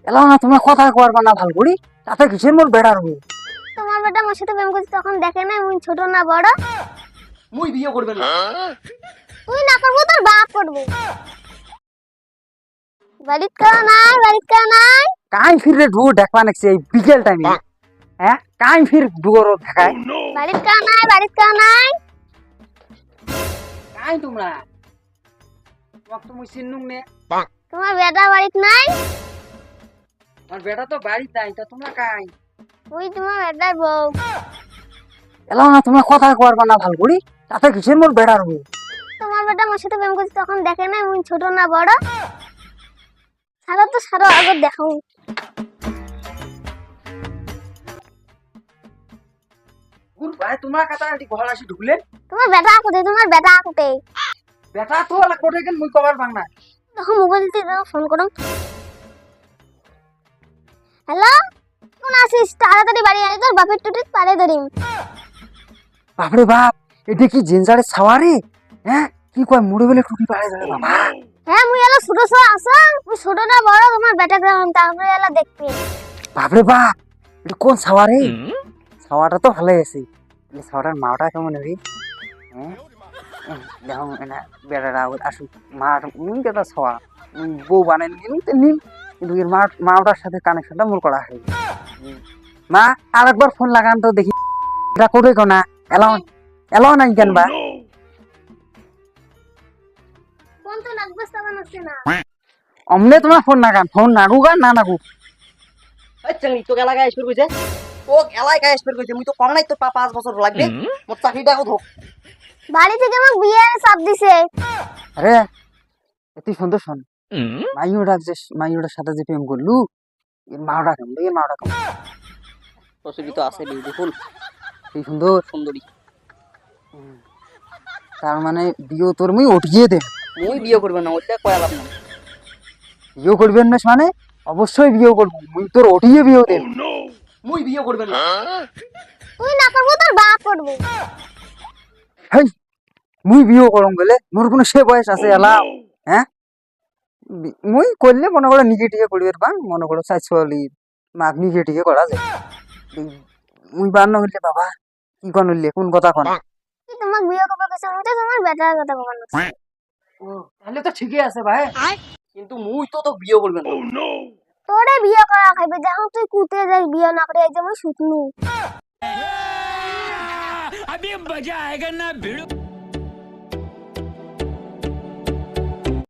এলা না তোমরা কথা কইবা না ভাল করি তাতে কিসের মোর বেড়ার হই তোমার বেটা আমার সাথে প্রেম করছিস তখন দেখে না মুই ছোট না বড়। মুই বিয়ে করবে না। তুই না করবো তোর বাপ করবে। বাড়িত কারা নাই। কাই ফিরে ঢু দেখবা নাকছে এই বিকেল টাইমে হ্যাঁ কাই ফির দুগর দেখায় বাড়িত কারা নাই। কাই তোমরা তোমাক তো মুই চিনুম নে তোমার বেটা বাড়িত নাই। আমার বেটা তো বাড়ি নাই তা তোমরা কাই তুই তোমার বেটার বউ। এলা না তোমরা কথা কইবা না ভাল করি তাতে কিসের মোর বেড়ার হই তোমার বেটা আমার সাথে প্রেম করছিস তখন দেখে না মুই ছোট না বড়। সারা আগে দেখাও। গুড ভাই তোমরা কাটাকাটি ঘর আসি ঢুকলে তোমার বেটা কোথায়। বেটা তো এলা কোটে গেল মুই কবার পাং না তখন মোবাইল দিয়ে ফোন করো। হ্যালো কোন আছিস তাড়াতাড়ি বাড়ি আয় তোর বাপের টুটিত পারে ধরিম। বাপরে বাপ এটা কি জেনজারে ছাওয়ারে হ্যাঁ কি কয় মুড়ে বেলে টুটি পাড়ে ধরে বাবা হ্যাঁ মুই এলা ছোট আসা মুই ছোট না বড় তোমার বেটা গ্রাম তারপরে এলা দেখবি। বাপরে বাপ এটা কোন ছাওয়ারে ছাওয়াটা তো ভালোই আছে এই ছাওয়াটার মাটা কেমন রে হ্যাঁ দেখো না বেড়ারা আসুক মার কেটা ছাওয়া বউ বানাই নিম তো নিম কিন্তু এর মাটার সাথে কানেকশনটা মূল করা হয় মা আর একবার ফোন লাগান তো দেখি এটা করে কোনা এলাও নাই কেন বা ফোন তো লাগবে সাবান আছে না। অমনে তোমার ফোন নাগান ফোন নাগুগা না নাগুক আচ্ছা নি তো এলাকায় আসবে কইছে তো এলাকায় আসবে কইছে মুই তো কম নাই তো 5 বছর লাগবে মোর চাকরিটা কোথাও বাড়ি থেকে আমাকে বিয়ের চাপ দিছে। আরে তুই সুন্দর শোন মাইওটার সাথে যে প্রেম করলু এর মাওটা কেমন অসুবি তো আছে বিউটিফুল তুই সুন্দর সুন্দরী তার মানে বিয়ে তোর মুই উঠিয়ে দে মুই বিয়ে করবে না ওইটা কয়া লাভ না বিয়ে করবেন না মানে অবশ্যই বিয়ে করবো মুই তোর উঠিয়ে বিয়ে দে মুই বিয়ে করবে না তুই না করবো তোর বাপ করবে। হেই মুই বিয়ে করম গেলে মোর কোনো সে বয়স আছে এলা হ্যাঁ মুই করলে মনে করো নিজে টিকে করবে পাং মনে করো চাইছলি মাক নিজে টিকে করা যায় মুই বার নহলে বাবা কি কোন হইলে কোন কথা কোন কি তোমাকে বিয়ে করবে কইছে আমি তো তোমার বেটার কথা বলবো না। ও তাহলে তো ঠিকই আছে ভাই কিন্তু মুই তো বিয়ে করবে না তোরে বিয়ে করা খাইবে যখন তুই কুতে যাই বিয়ে না করে এই যে আমি শুকনু अभी मजा आएगा ना भिड़ो